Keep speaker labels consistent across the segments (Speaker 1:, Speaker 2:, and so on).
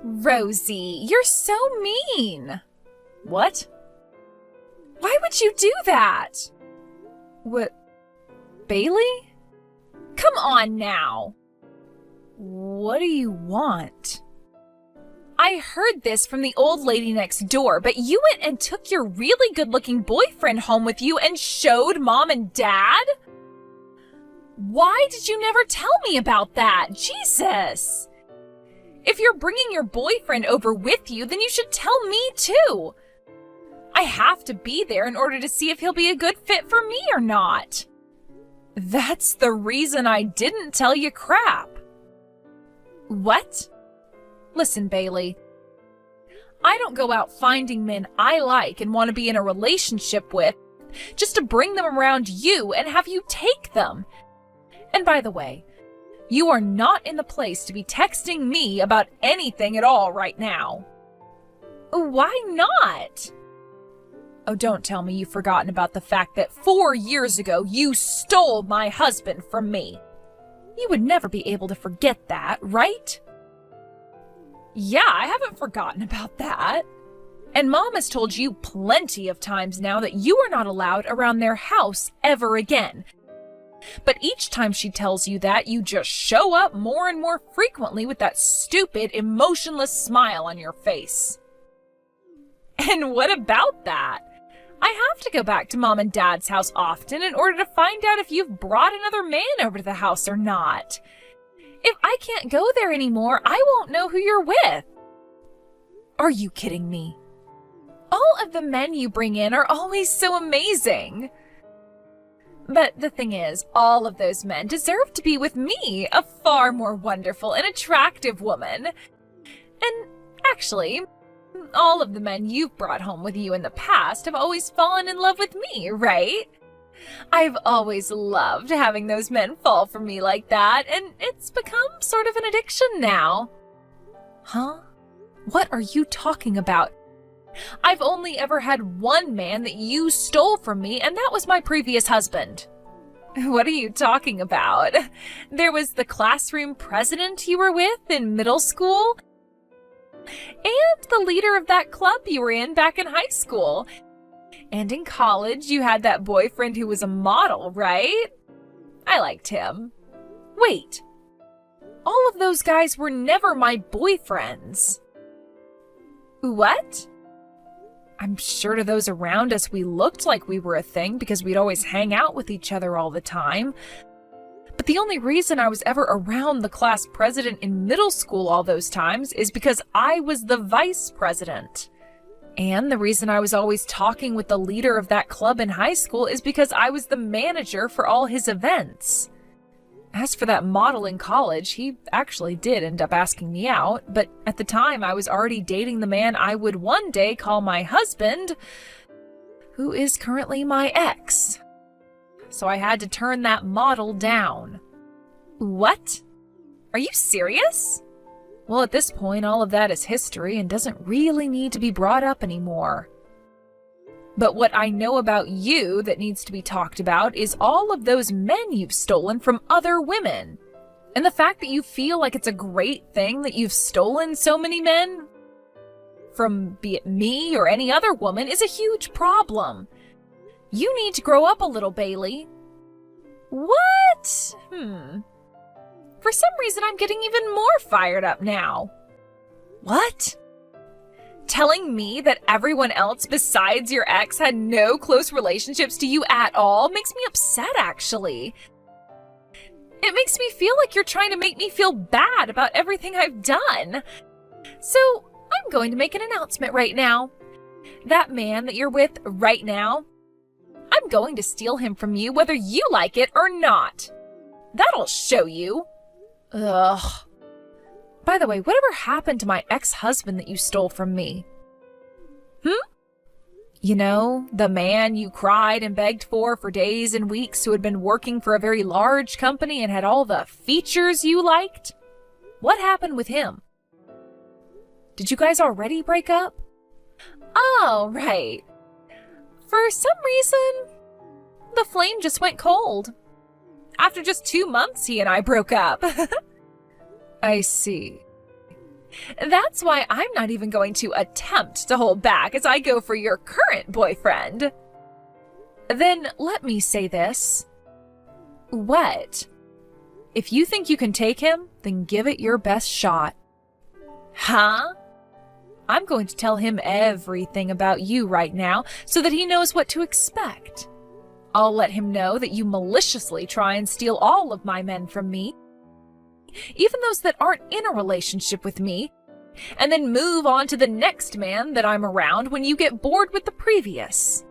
Speaker 1: Rosie, you're so mean.
Speaker 2: What?
Speaker 1: Why would you do that?
Speaker 2: What? Bailey?
Speaker 1: Come on now.
Speaker 2: What do you want?
Speaker 1: I heard this from the old lady next door, but you went and took your really good-looking boyfriend home with you and showed Mom and Dad? Why did you never tell me about that? Jesus! If you're bringing your boyfriend over with you, then you should tell me too. I have to be there in order to see if he'll be a good fit for me or not. That's the reason I didn't tell you crap. What? Listen, Bailey. I don't go out finding men I like and want to be in a relationship with just to bring them around you and have you take them. And by the way, you are not in the place to be texting me about anything at all right now. Why not? Oh, don't tell me you've forgotten about the fact that 4 years ago you stole my husband from me. You would never be able to forget that, right? Yeah, I haven't forgotten about that. And Mom has told you plenty of times now that you are not allowed around their house ever again. But each time she tells you that, you just show up more and more frequently with that stupid, emotionless smile on your face. And what about that? I have to go back to Mom and Dad's house often in order to find out if you've brought another man over to the house or not. If I can't go there anymore, I won't know who you're with. Are you kidding me? All of the men you bring in are always so amazing. But the thing is, all of those men deserve to be with me, a far more wonderful and attractive woman. And actually, all of the men you've brought home with you in the past have always fallen in love with me, right? I've always loved having those men fall for me like that, and it's become sort of an addiction now. Huh? What are you talking about? I've only ever had one man that you stole from me, and that was my previous husband. What are you talking about? There was the classroom president you were with in middle school, and the leader of that club you were in back in high school. And in college, you had that boyfriend who was a model, right? I liked him. Wait, all of those guys were never my boyfriends. What? I'm sure to those around us we looked like we were a thing because we'd always hang out with each other all the time. But the only reason I was ever around the class president in middle school all those times is because I was the vice president. And the reason I was always talking with the leader of that club in high school is because I was the manager for all his events. As for that model in college, he actually did end up asking me out, but at the time I was already dating the man I would one day call my husband, who is currently my ex. So I had to turn that model down. What? Are you serious? Well, at this point, all of that is history and doesn't really need to be brought up anymore. But what I know about you that needs to be talked about is all of those men you've stolen from other women. And the fact that you feel like it's a great thing that you've stolen so many men from be it me or any other woman is a huge problem. You need to grow up a little, Bailey. What? For some reason, I'm getting even more fired up now. What? Telling me that everyone else besides your ex had no close relationships to you at all makes me upset, actually. It makes me feel like you're trying to make me feel bad about everything I've done. So I'm going to make an announcement right now. That man that you're with right now, I'm going to steal him from you whether you like it or not. That'll show you. Ugh. By the way, whatever happened to my ex-husband that you stole from me? You know, the man you cried and begged for days and weeks who had been working for a very large company and had all the features you liked? What happened with him? Did you guys already break up? Oh, right. For some reason, the flame just went cold. After just 2 months, he and I broke up. I see. That's why I'm not even going to attempt to hold back as I go for your current boyfriend.
Speaker 2: Then let me say this. What? If you think you can take him, then give it your best shot.
Speaker 1: Huh?
Speaker 2: I'm going to tell him everything about you right now so that he knows what to expect. I'll let him know that you maliciously try and steal all of my men from me, even those that aren't in a relationship with me, and then move on to the next man that I'm around when you get bored with the previous.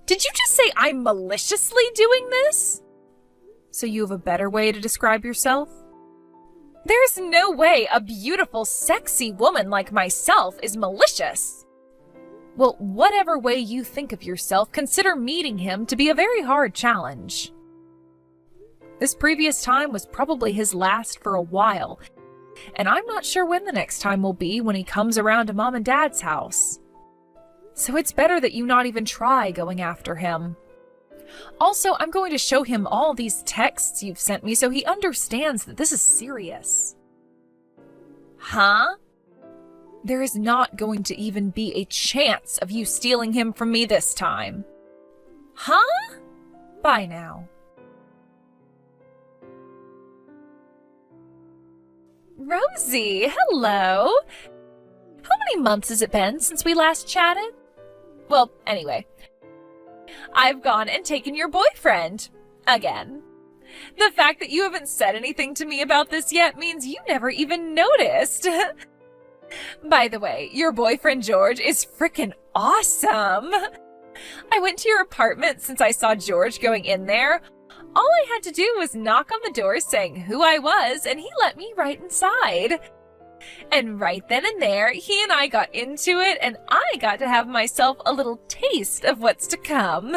Speaker 1: Did you just say I'm maliciously doing this?
Speaker 2: So you have a better way to describe yourself?
Speaker 1: There's no way a beautiful, sexy woman like myself is malicious.
Speaker 2: Well, whatever way you think of yourself, consider meeting him to be a very hard challenge. This previous time was probably his last for a while, and I'm not sure when the next time will be when he comes around to Mom and Dad's house. So it's better that you not even try going after him. Also, I'm going to show him all these texts you've sent me so he understands that this is serious.
Speaker 1: Huh?
Speaker 2: There is not going to even be a chance of you stealing him from me this time.
Speaker 1: Huh?
Speaker 2: Bye now.
Speaker 1: Rosie, hello. How many months has it been since we last chatted? Well, anyway, I've gone and taken your boyfriend. Again. The fact that you haven't said anything to me about this yet means you never even noticed. By the way, your boyfriend George is frickin' awesome. I went to your apartment since I saw George going in there. All I had to do was knock on the door saying who I was, and he let me right inside. And right then and there, he and I got into it, and I got to have myself a little taste of what's to come.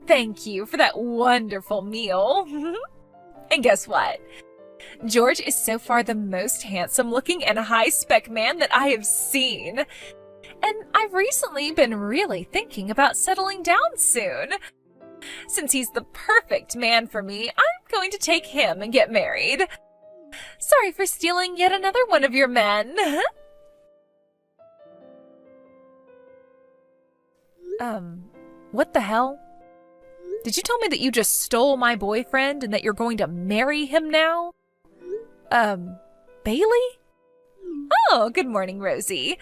Speaker 1: Thank you for that wonderful meal. And guess what? George is so far the most handsome-looking and high-spec man that I have seen. And I've recently been really thinking about settling down soon. Since he's the perfect man for me, I'm going to take him and get married. Sorry for stealing yet another one of your men.
Speaker 2: What the hell? Did you tell me that you just stole my boyfriend and that you're going to marry him now? Bailey?
Speaker 1: Oh, good morning, Rosie.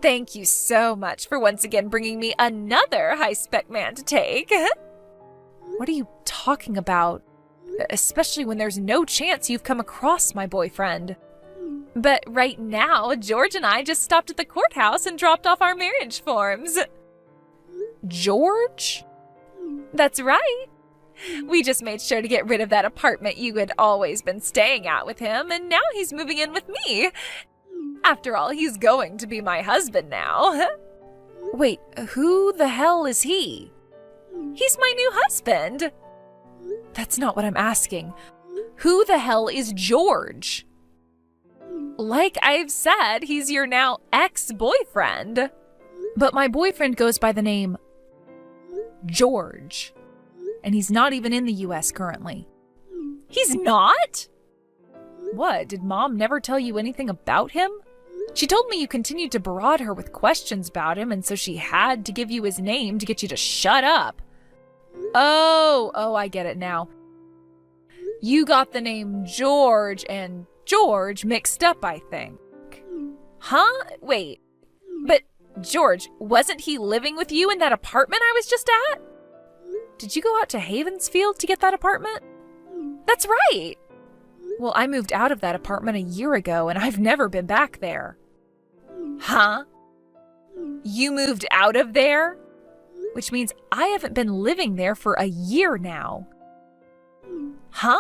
Speaker 1: Thank you so much for once again bringing me another high-spec man to take.
Speaker 2: What are you talking about? Especially when there's no chance you've come across my boyfriend.
Speaker 1: But right now, George and I just stopped at the courthouse and dropped off our marriage forms.
Speaker 2: George?
Speaker 1: That's right. We just made sure to get rid of that apartment you had always been staying at with him, and now he's moving in with me. After all, he's going to be my husband now.
Speaker 2: Wait, who the hell is he?
Speaker 1: He's my new husband.
Speaker 2: That's not what I'm asking. Who the hell is George?
Speaker 1: Like I've said, he's your now ex-boyfriend.
Speaker 2: But my boyfriend goes by the name George. And he's not even in the US currently.
Speaker 1: He's not?
Speaker 2: What, did Mom never tell you anything about him? She told me you continued to barrage her with questions about him, and so she had to give you his name to get you to shut up. Oh, I get it now. You got the name George and George mixed up, I think.
Speaker 1: Huh? Wait. But George, wasn't he living with you in that apartment I was just at?
Speaker 2: Did you go out to Havensfield to get that apartment?
Speaker 1: That's right.
Speaker 2: Well, I moved out of that apartment a year ago, and I've never been back there.
Speaker 1: Huh? You moved out of there?
Speaker 2: Which means I haven't been living there for a year now.
Speaker 1: Huh?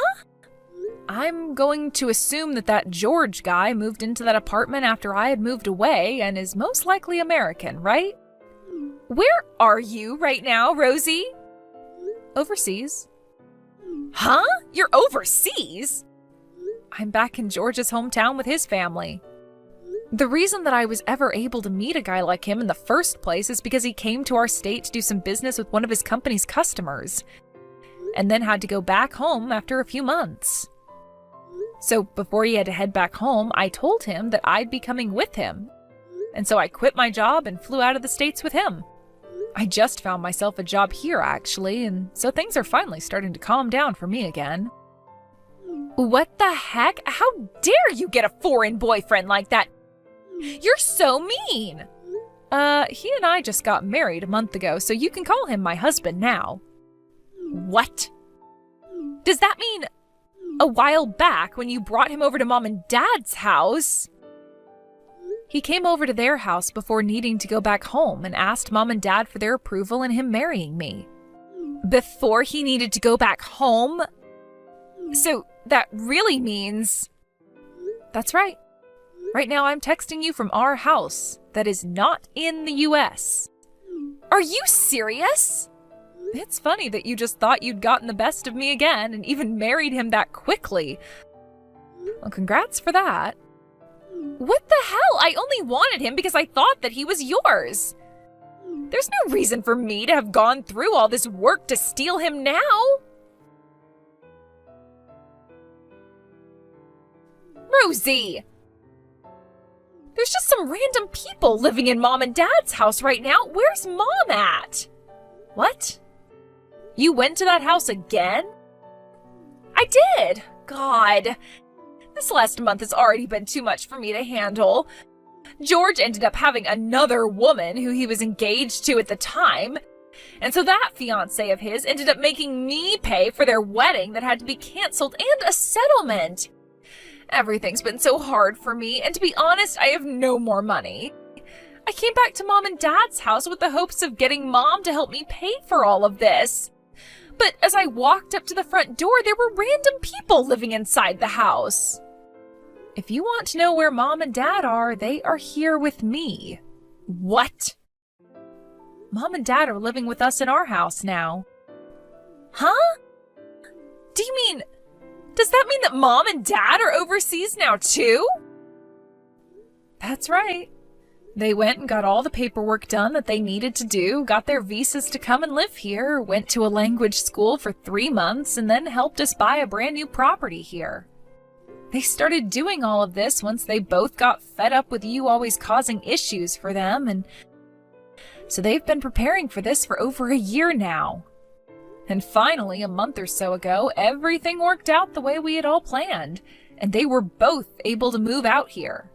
Speaker 2: I'm going to assume that George guy moved into that apartment after I had moved away and is most likely American, right?
Speaker 1: Where are you right now, Rosie?
Speaker 2: Overseas.
Speaker 1: Huh? You're overseas?
Speaker 2: I'm back in George's hometown with his family. The reason that I was ever able to meet a guy like him in the first place is because he came to our state to do some business with one of his company's customers, and then had to go back home after a few months. So before he had to head back home, I told him that I'd be coming with him. And so I quit my job and flew out of the States with him. I just found myself a job here, actually, and so things are finally starting to calm down for me again.
Speaker 1: What the heck? How dare you get a foreign boyfriend like that? You're so mean!
Speaker 2: He and I just got married a month ago, so you can call him my husband now.
Speaker 1: What? Does that mean a while back when you brought him over to Mom and Dad's house?
Speaker 2: He came over to their house before needing to go back home and asked Mom and Dad for their approval in him marrying me.
Speaker 1: Before he needed to go back home? So that really means...
Speaker 2: That's right. Right now I'm texting you from our house that is not in the US.
Speaker 1: Are you serious?
Speaker 2: It's funny that you just thought you'd gotten the best of me again and even married him that quickly. Well, congrats for that.
Speaker 1: What the hell? I only wanted him because I thought that he was yours. There's no reason for me to have gone through all this work to steal him now. Rosie! There's just some random people living in Mom and Dad's house right now. Where's Mom at?
Speaker 2: What? You went to that house again?
Speaker 1: I did. God. This last month has already been too much for me to handle. George ended up having another woman who he was engaged to at the time. And so that fiancé of his ended up making me pay for their wedding that had to be canceled and a settlement. Everything's been so hard for me, and to be honest, I have no more money. I came back to Mom and Dad's house with the hopes of getting Mom to help me pay for all of this. But as I walked up to the front door, there were random people living inside the house.
Speaker 2: If you want to know where Mom and Dad are, they are here with me.
Speaker 1: What?
Speaker 2: Mom and Dad are living with us in our house now.
Speaker 1: Huh? Do you mean... Does that mean that Mom and Dad are overseas now too?
Speaker 2: That's right. They went and got all the paperwork done that they needed to do, got their visas to come and live here, went to a language school for 3 months, and then helped us buy a brand new property here. They started doing all of this once they both got fed up with you always causing issues for them, and so they've been preparing for this for over a year now. And finally, a month or so ago, everything worked out the way we had all planned, and they were both able to move out here.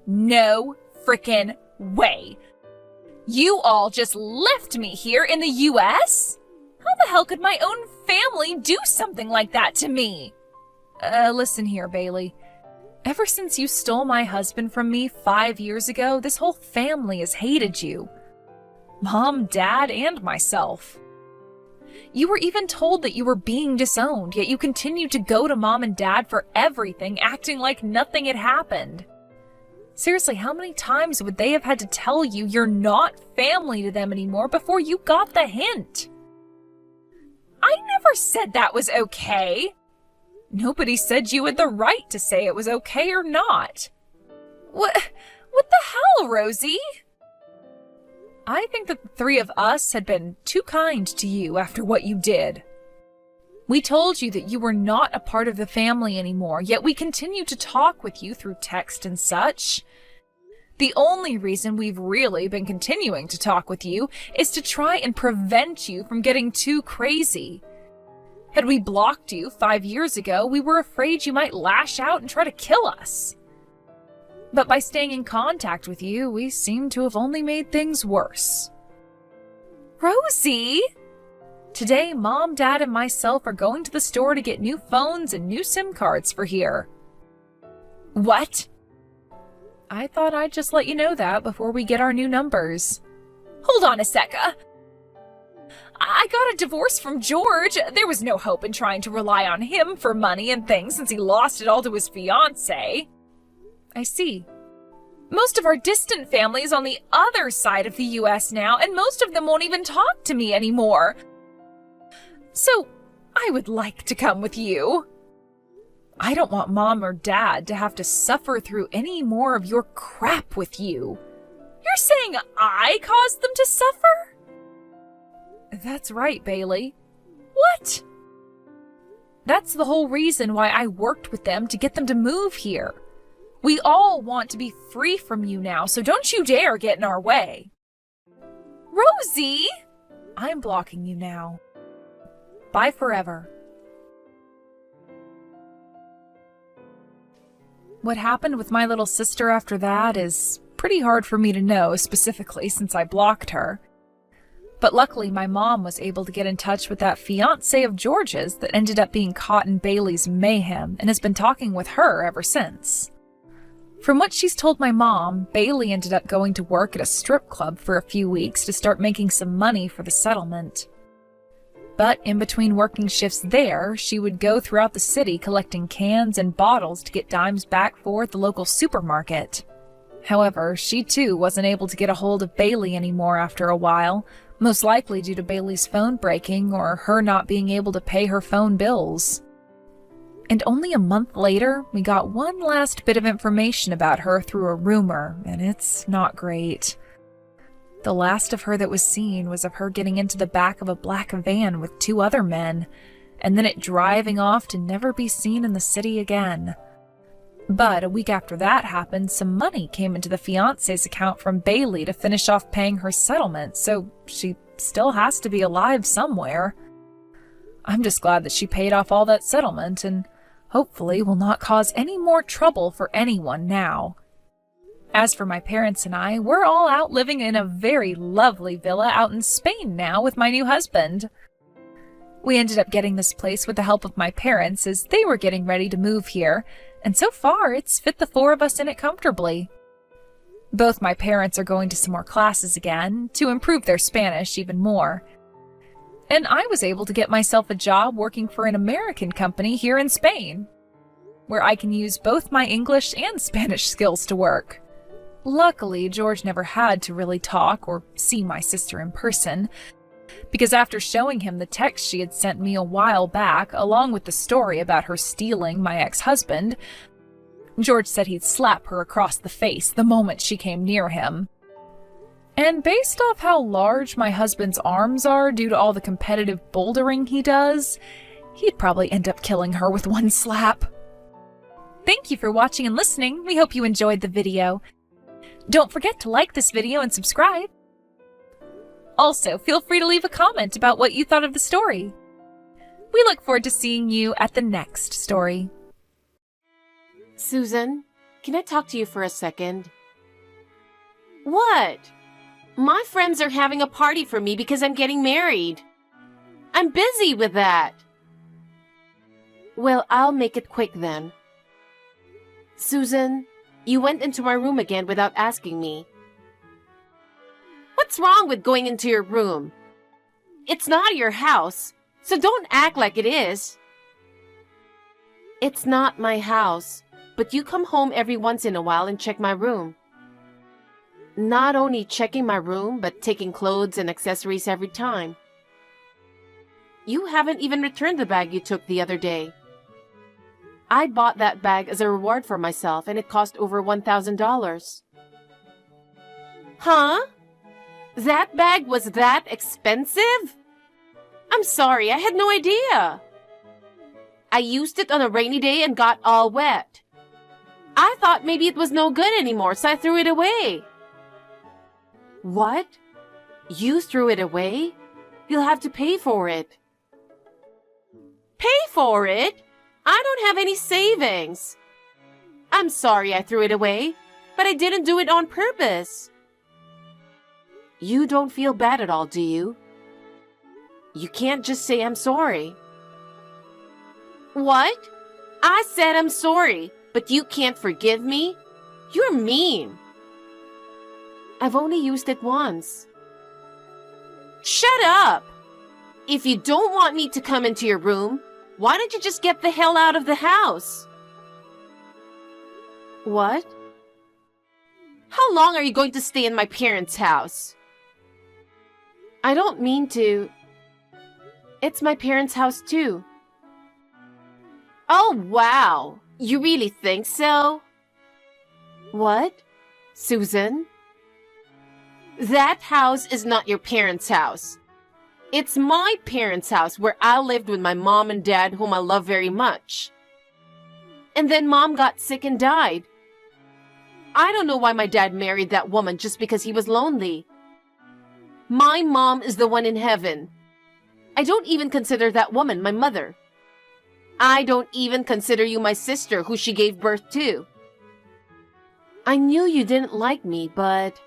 Speaker 1: No frickin' way. You all just left me here in the US? How the hell could my own family do something like that to me?
Speaker 2: Listen here, Bailey. Ever since you stole my husband from me 5 years ago, this whole family has hated you. Mom, Dad, and myself. You were even told that you were being disowned, yet you continued to go to Mom and Dad for everything, acting like nothing had happened. Seriously, how many times would they have had to tell you you're not family to them anymore before you got the hint?
Speaker 1: I never said that was okay.
Speaker 2: Nobody said you had the right to say it was okay or not.
Speaker 1: What the hell, Rosie?
Speaker 2: I think that the 3 of us had been too kind to you after what you did. We told you that you were not a part of the family anymore, yet we continue to talk with you through text and such. The only reason we've really been continuing to talk with you is to try and prevent you from getting too crazy. Had we blocked you 5 years ago, we were afraid you might lash out and try to kill us. But by staying in contact with you, we seem to have only made things worse.
Speaker 1: Rosie?
Speaker 2: Today, Mom, Dad, and myself are going to the store to get new phones and new SIM cards for here.
Speaker 1: What?
Speaker 2: I thought I'd just let you know that before we get our new numbers.
Speaker 1: Hold on a sec. I got a divorce from George. There was no hope in trying to rely on him for money and things since he lost it all to his fiancée.
Speaker 2: I see.
Speaker 1: Most of our distant family is on the other side of the US now, and most of them won't even talk to me anymore. So, I would like to come with you.
Speaker 2: I don't want Mom or Dad to have to suffer through any more of your crap with you.
Speaker 1: You're saying I caused them to suffer?
Speaker 2: That's right, Bailey.
Speaker 1: What?
Speaker 2: That's the whole reason why I worked with them to get them to move here. We all want to be free from you now, so don't you dare get in our way.
Speaker 1: Rosie!
Speaker 2: I'm blocking you now. Bye forever. What happened with my little sister after that is pretty hard for me to know specifically since I blocked her. But luckily my mom was able to get in touch with that fiancé of George's that ended up being caught in Bailey's mayhem and has been talking with her ever since. From what she's told my mom, Bailey ended up going to work at a strip club for a few weeks to start making some money for the settlement. But in between working shifts there, she would go throughout the city collecting cans and bottles to get dimes back for at the local supermarket. However, she too wasn't able to get a hold of Bailey anymore after a while, most likely due to Bailey's phone breaking or her not being able to pay her phone bills. And only a month later, we got one last bit of information about her through a rumor, and it's not great. The last of her that was seen was of her getting into the back of a black van with 2 other men, and then it driving off to never be seen in the city again. But a week after that happened, some money came into the fiancé's account from Bailey to finish off paying her settlement, so she still has to be alive somewhere. I'm just glad that she paid off all that settlement and hopefully will not cause any more trouble for anyone now. As for my parents and I, we're all out living in a very lovely villa out in Spain now with my new husband. We ended up getting this place with the help of my parents as they were getting ready to move here, and so far it's fit the 4 of us in it comfortably. Both my parents are going to some more classes again to improve their Spanish even more. And I was able to get myself a job working for an American company here in Spain, where I can use both my English and Spanish skills to work. Luckily, George never had to really talk or see my sister in person, because after showing him the text she had sent me a while back, along with the story about her stealing my ex-husband, George said he'd slap her across the face the moment she came near him. And based off how large my husband's arms are due to all the competitive bouldering he does, he'd probably end up killing her with one slap. Thank you for watching and listening. We hope you enjoyed the video. Don't forget to like this video and subscribe. Also, feel free to leave a comment about what you thought of the story. We look forward to seeing you at the next story.
Speaker 3: Susan, can I talk to you for a second? What? My friends are having a party for me because I'm getting married. I'm busy with that. Well, I'll make it quick then. Susan, you went into my room again without asking me. What's wrong with going into your room? It's not your house, so don't act like it is. It's not my house, but you come home every once in a while and check my room. Not only checking my room, but taking clothes and accessories every time. You haven't even returned the bag you took the other day. I bought that bag as a reward for myself, and it cost over $1,000. Huh? That bag was that expensive? I'm sorry, I had no idea. I used it on a rainy day and got all wet. I thought maybe it was no good anymore, so I threw it away. What? You threw it away? You'll have to pay for it. Pay for it? I don't have any savings. I'm sorry I threw it away, but I didn't do it on purpose. You don't feel bad at all, do you? You can't just say I'm sorry. What? I said I'm sorry, but you can't forgive me? You're mean. I've only used it once. Shut up! If you don't want me to come into your room, why don't you just get the hell out of the house? What? How long are you going to stay in my parents' house? I don't mean to. It's my parents' house too. Oh, wow. You really think so? What? Susan? That house is not your parents' house. It's my parents' house where I lived with my mom and dad, whom I love very much. And then mom got sick and died. I don't know why my dad married that woman just because he was lonely. My mom is the one in heaven. I don't even consider that woman my mother. I don't even consider you my sister who she gave birth to. I knew you didn't like me, but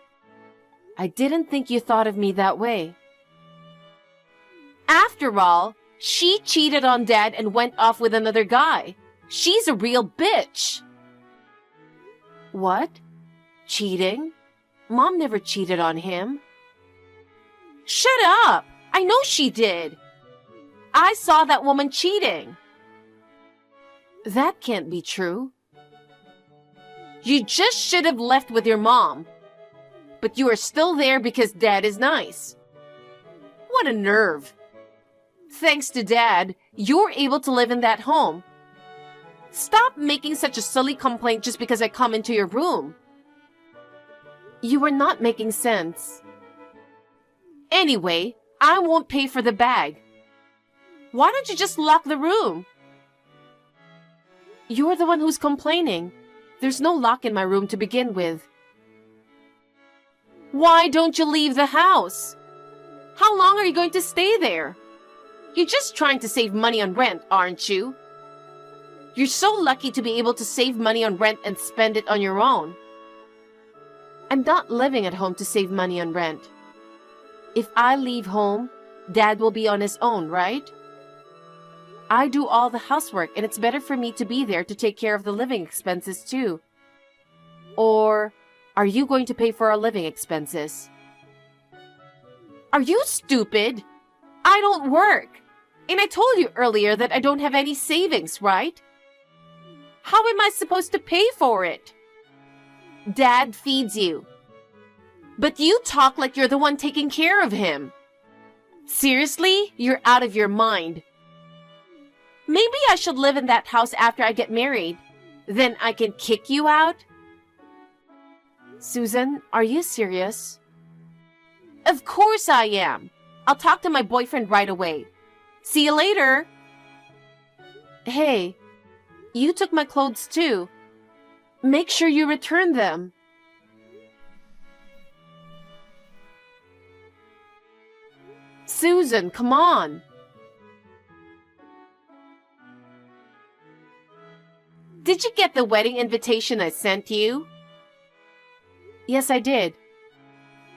Speaker 3: I didn't think you thought of me that way. After all, she cheated on Dad and went off with another guy. She's a real bitch. What? Cheating? Mom never cheated on him. Shut up! I know she did. I saw that woman cheating. That can't be true. You just should have left with your mom. But you are still there because Dad is nice. What a nerve. Thanks to Dad, you're able to live in that home. Stop making such a silly complaint just because I come into your room. You are not making sense. Anyway, I won't pay for the bag. Why don't you just lock the room? You're the one who's complaining. There's no lock in my room to begin with. Why don't you leave the house? How long are you going to stay there? You're just trying to save money on rent, aren't you? You're so lucky to be able to save money on rent and spend it on your own. I'm not living at home to save money on rent. If I leave home, Dad will be on his own, right? I do all the housework, and it's better for me to be there to take care of the living expenses too. Or are you going to pay for our living expenses? Are you stupid? I don't work. And I told you earlier that I don't have any savings, right? How am I supposed to pay for it? Dad feeds you. But you talk like you're the one taking care of him. Seriously? You're out of your mind. Maybe I should live in that house after I get married. Then I can kick you out? Susan, are you serious? Of course I am. I'll talk to my boyfriend right away. See you later. Hey, you took my clothes too. Make sure you return them. Susan, come on. Did you get the wedding invitation I sent you? Yes, I did.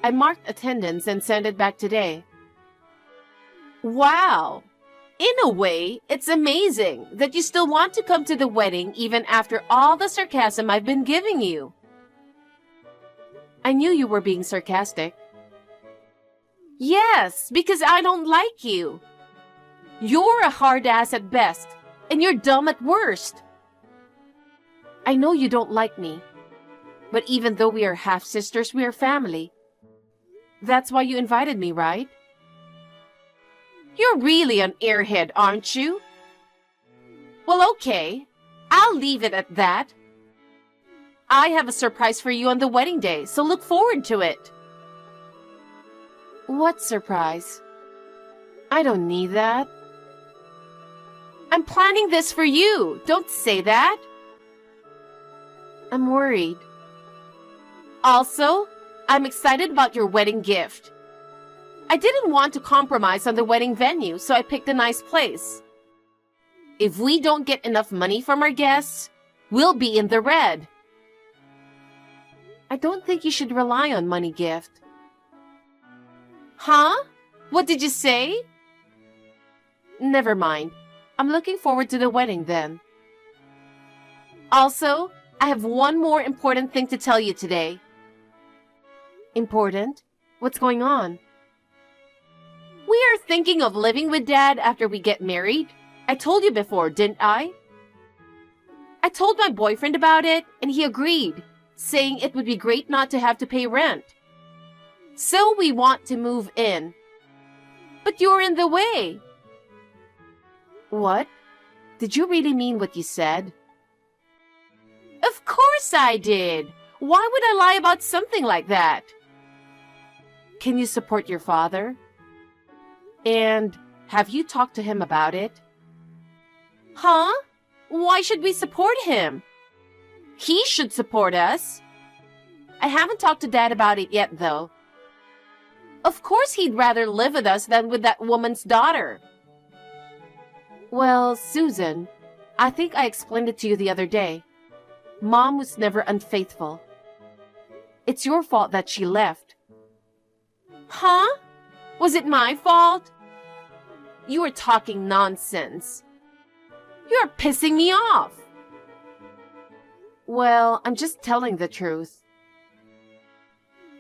Speaker 3: I marked attendance and sent it back today. Wow! In a way, it's amazing that you still want to come to the wedding even after all the sarcasm I've been giving you. I knew you were being sarcastic. Yes, because I don't like you. You're a hard ass at best, and you're dumb at worst. I know you don't like me, but even though we are half-sisters, we are family. That's why you invited me, right? You're really an airhead, aren't you? Well, okay. I'll leave it at that. I have a surprise for you on the wedding day, so look forward to it. What surprise? I don't need that. I'm planning this for you. Don't say that. I'm worried. Also, I'm excited about your wedding gift. I didn't want to compromise on the wedding venue, so I picked a nice place. If we don't get enough money from our guests, we'll be in the red. I don't think you should rely on money gift. Huh? What did you say? Never mind. I'm looking forward to the wedding then. Also, I have one more important thing to tell you today. Important? What's going on? We are thinking of living with Dad after we get married. I told you before, didn't I? I told my boyfriend about it, and he agreed, saying it would be great not to have to pay rent. So we want to move in. But you're in the way. What? Did you really mean what you said? Of course I did. Why would I lie about something like that? Can you support your father? And have you talked to him about it? Huh? Why should we support him? He should support us. I haven't talked to Dad about it yet, though. Of course he'd rather live with us than with that woman's daughter. Well, Susan, I think I explained it to you the other day. Mom was never unfaithful. It's your fault that she left. Huh? Was it my fault? You are talking nonsense. You're pissing me off. Well, I'm just telling the truth.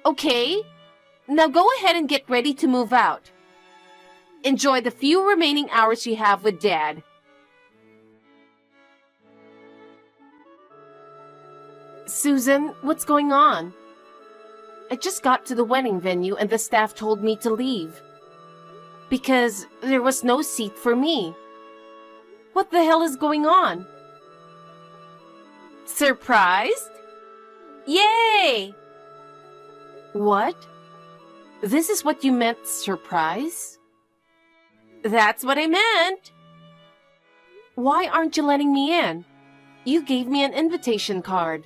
Speaker 3: Okay, now go ahead and get ready to move out. Enjoy the few remaining hours you have with Dad. Susan, what's going on? I just got to the wedding venue and the staff told me to leave. Because there was no seat for me. What the hell is going on? Surprised? Yay! What? This is what you meant, surprise? That's what I meant. Why aren't you letting me in? You gave me an invitation card.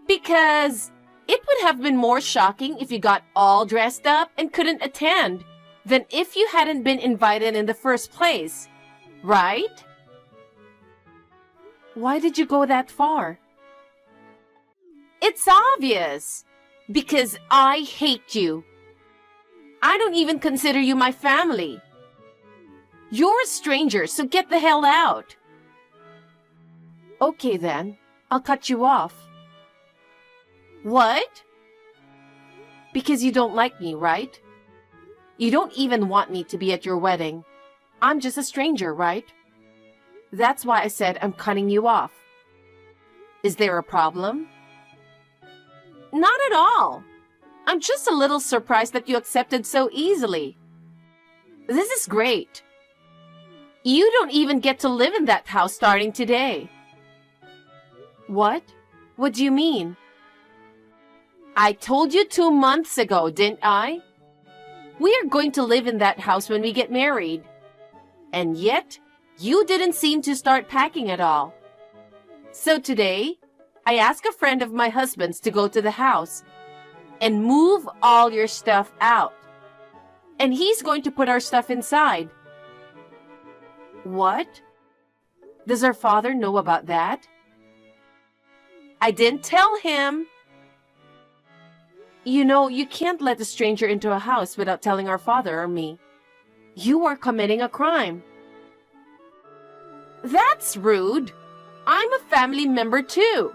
Speaker 3: Because it would have been more shocking if you got all dressed up and couldn't attend than if you hadn't been invited in the first place, right? Why did you go that far? It's obvious. Because I hate you. I don't even consider you my family. You're a stranger, so get the hell out. Okay then, I'll cut you off. What? Because you don't like me, right? You don't even want me to be at your wedding. I'm just a stranger, right? That's why I said I'm cutting you off. Is there a problem? Not at all. I'm just a little surprised that you accepted so easily. This is great. You don't even get to live in that house starting today. What? What do you mean? I told you 2 months ago, didn't I? We are going to live in that house when we get married. And yet, you didn't seem to start packing at all. So today, I asked a friend of my husband's to go to the house and move all your stuff out. And he's going to put our stuff inside. What? Does our father know about that? I didn't tell him. You know, you can't let a stranger into a house without telling our father or me. You are committing a crime. That's rude. I'm a family member too.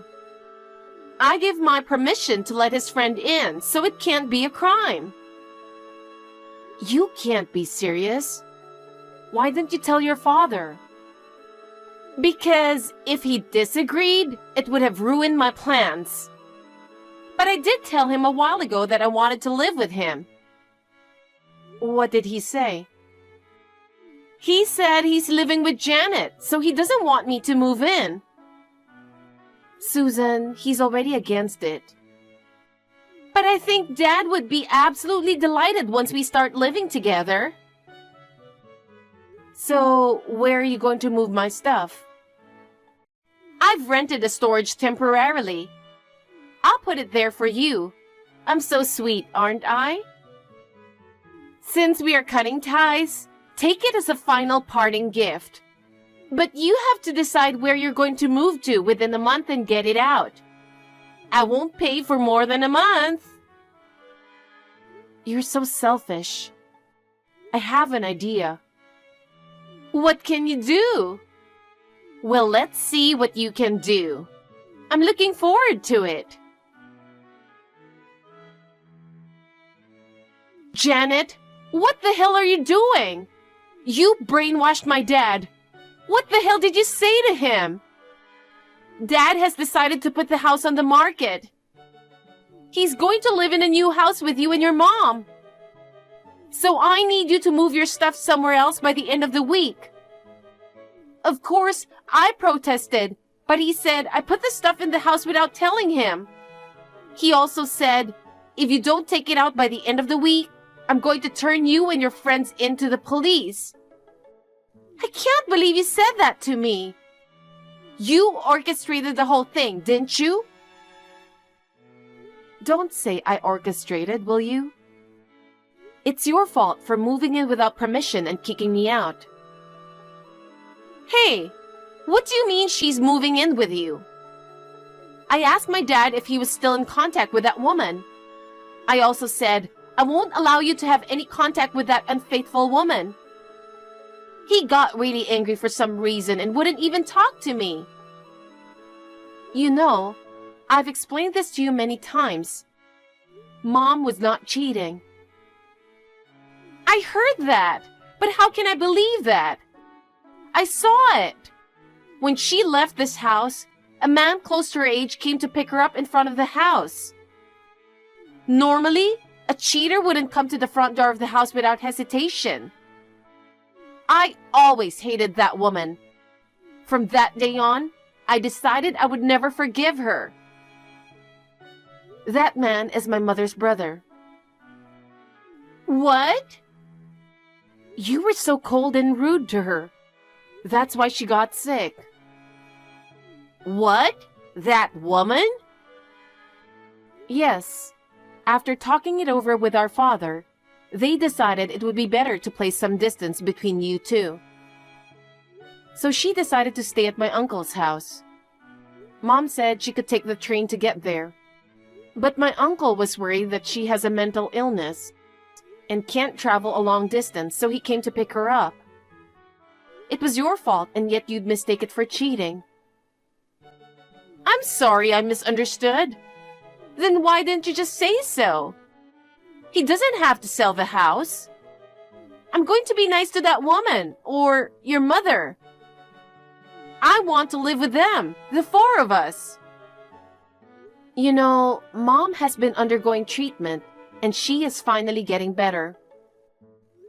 Speaker 3: I give my permission to let his friend in, so it can't be a crime. You can't be serious. Why didn't you tell your father? Because if he disagreed, it would have ruined my plans. But I did tell him a while ago that I wanted to live with him. What did he say? He said he's living with Janet, so he doesn't want me to move in. Susan, he's already against it. But I think Dad would be absolutely delighted once we start living together. So, where are you going to move my stuff? I've rented a storage temporarily. I'll put it there for you. I'm so sweet, aren't I? Since we are cutting ties, take it as a final parting gift. But you have to decide where you're going to move to within a month and get it out. I won't pay for more than a month. You're so selfish. I have an idea. What can you do? Well, let's see what you can do. I'm looking forward to it. Janet, what the hell are you doing? You brainwashed my dad. What the hell did you say to him? Dad has decided to put the house on the market. He's going to live in a new house with you and your mom. So I need you to move your stuff somewhere else by the end of the week. Of course, I protested, but he said I put the stuff in the house without telling him. He also said, if you don't take it out by the end of the week, I'm going to turn you and your friends into the police. I can't believe you said that to me. You orchestrated the whole thing, didn't you? Don't say I orchestrated, will you? It's your fault for moving in without permission and kicking me out. Hey, what do you mean she's moving in with you? I asked my dad if he was still in contact with that woman. I also said, I won't allow you to have any contact with that unfaithful woman. He got really angry for some reason and wouldn't even talk to me. You know, I've explained this to you many times. Mom was not cheating. I heard that, but how can I believe that? I saw it. When she left this house, a man close to her age came to pick her up in front of the house. Normally, a cheater wouldn't come to the front door of the house without hesitation. I always hated that woman. From that day on, I decided I would never forgive her. That man is my mother's brother. What? You were so cold and rude to her. That's why she got sick. What? That woman? Yes. After talking it over with our father, they decided it would be better to place some distance between you two. So she decided to stay at my uncle's house. Mom said she could take the train to get there. But my uncle was worried that she has a mental illness and can't travel a long distance, so he came to pick her up. It was your fault, and yet you'd mistake it for cheating. I'm sorry I misunderstood. Then why didn't you just say so? He doesn't have to sell the house. I'm going to be nice to that woman, or your mother. I want to live with them, the four of us. You know, Mom has been undergoing treatment, and she is finally getting better.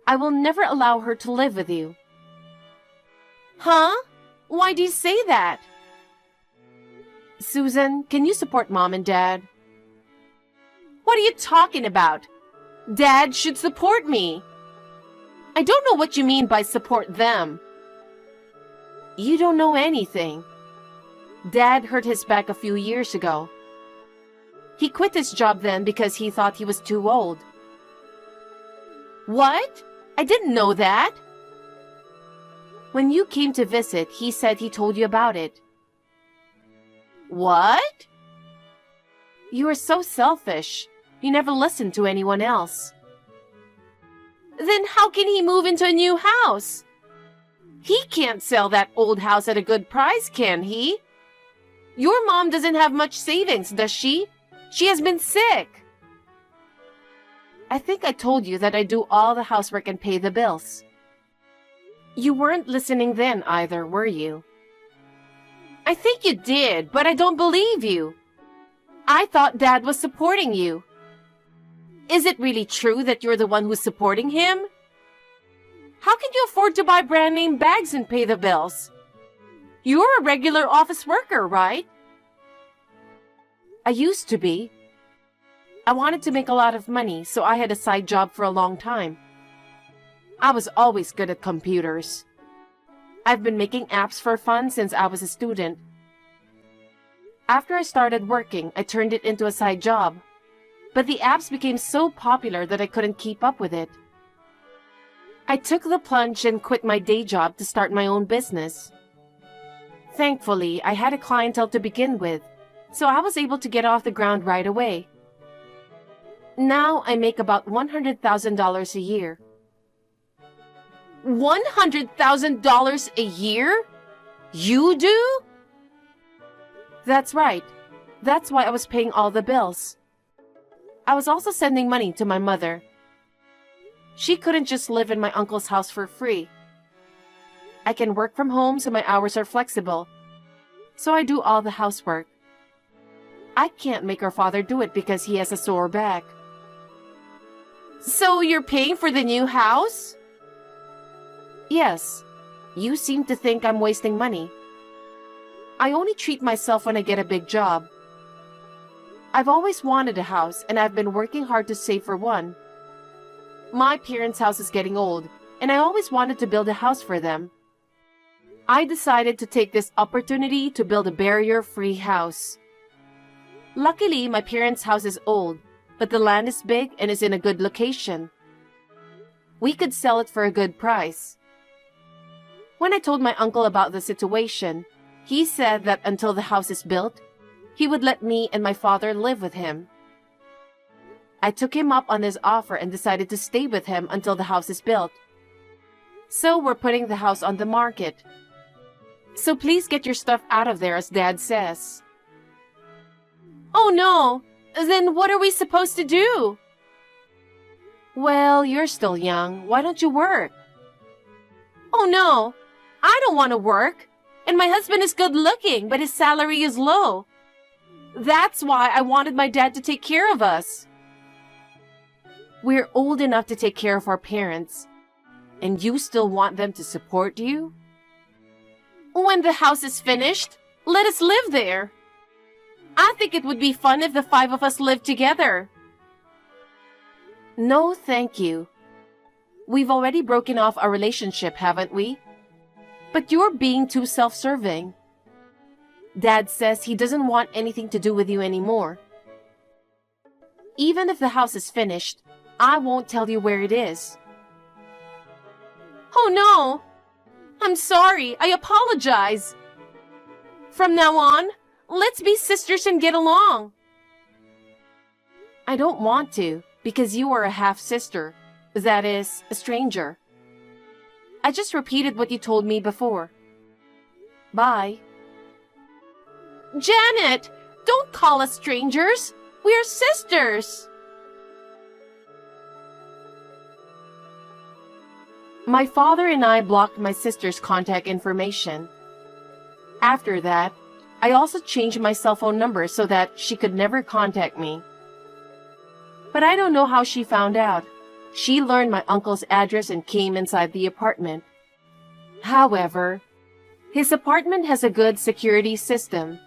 Speaker 3: I will never allow her to live with you. Huh? Why do you say that? Susan, can you support Mom and Dad? What are you talking about? Dad should support me. I don't know what you mean by support them. You don't know anything. Dad hurt his back a few years ago. He quit his job then because he thought he was too old. What? I didn't know that. When you came to visit, he said he told you about it. What? You are so selfish. You never listened to anyone else. Then how can he move into a new house? He can't sell that old house at a good price, can he? Your mom doesn't have much savings, does she? She has been sick. I think I told you that I do all the housework and pay the bills. You weren't listening then either, were you? I think you did, but I don't believe you. I thought Dad was supporting you. Is it really true that you're the one who's supporting him? How can you afford to buy brand name bags and pay the bills? You're a regular office worker, right? I used to be. I wanted to make a lot of money, so I had a side job for a long time. I was always good at computers. I've been making apps for fun since I was a student. After I started working, I turned it into a side job. But the apps became so popular that I couldn't keep up with it. I took the plunge and quit my day job to start my own business. Thankfully, I had a clientele to begin with, so I was able to get off the ground right away. Now I make about $100,000 a year. $100,000 a year? You do? That's right. That's why I was paying all the bills. I was also sending money to my mother. She couldn't just live in my uncle's house for free. I can work from home so my hours are flexible. So I do all the housework. I can't make our father do it because he has a sore back. So you're paying for the new house? Yes. You seem to think I'm wasting money. I only treat myself when I get a big job. I've always wanted a house, and I've been working hard to save for one. My parents' house is getting old, and I always wanted to build a house for them. I decided to take this opportunity to build a barrier-free house. Luckily, my parents' house is old, but the land is big and is in a good location. We could sell it for a good price. When I told my uncle about the situation, he said that until the house is built, he would let me and my father live with him. I took him up on his offer and decided to stay with him until the house is built. So we're putting the house on the market. So please get your stuff out of there, as Dad says. Oh no! Then what are we supposed to do? Well, you're still young. Why don't you work? Oh no! I don't want to work. And my husband is good looking, but his salary is low. That's why I wanted my dad to take care of us. We're old enough to take care of our parents. And you still want them to support you? When the house is finished, let us live there. I think it would be fun if the 5 of us lived together. No, thank you. We've already broken off our relationship, haven't we? But you're being too self-serving. Dad says he doesn't want anything to do with you anymore. Even if the house is finished, I won't tell you where it is. Oh no! I'm sorry. I apologize. From now on, let's be sisters and get along. I don't want to, because you are a half-sister. That is, a stranger. I just repeated what you told me before. Bye. Janet, don't call us strangers. We are sisters. My father and I blocked my sister's contact information. After that, I also changed my cell phone number so that she could never contact me. But I don't know how she found out. She learned my uncle's address and came inside the apartment. However, his apartment has a good security system.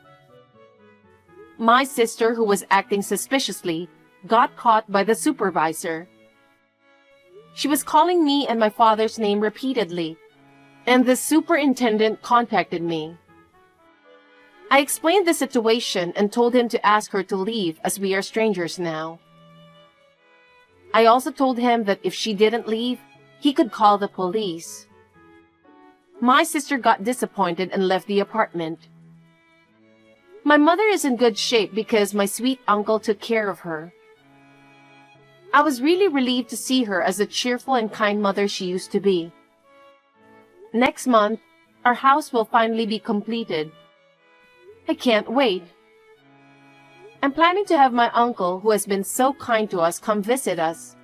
Speaker 3: My sister, who was acting suspiciously, got caught by the supervisor. She was calling me and my father's name repeatedly, and the superintendent contacted me. I explained the situation and told him to ask her to leave as we are strangers now. I also told him that if she didn't leave, he could call the police. My sister got disappointed and left the apartment. My mother is in good shape because my sweet uncle took care of her. I was really relieved to see her as the cheerful and kind mother she used to be. Next month, our house will finally be completed. I can't wait. I'm planning to have my uncle, who has been so kind to us, come visit us.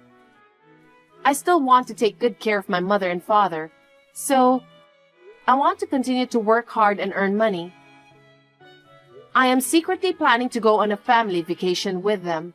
Speaker 3: I still want to take good care of my mother and father, so I want to continue to work hard and earn money. I am secretly planning to go on a family vacation with them.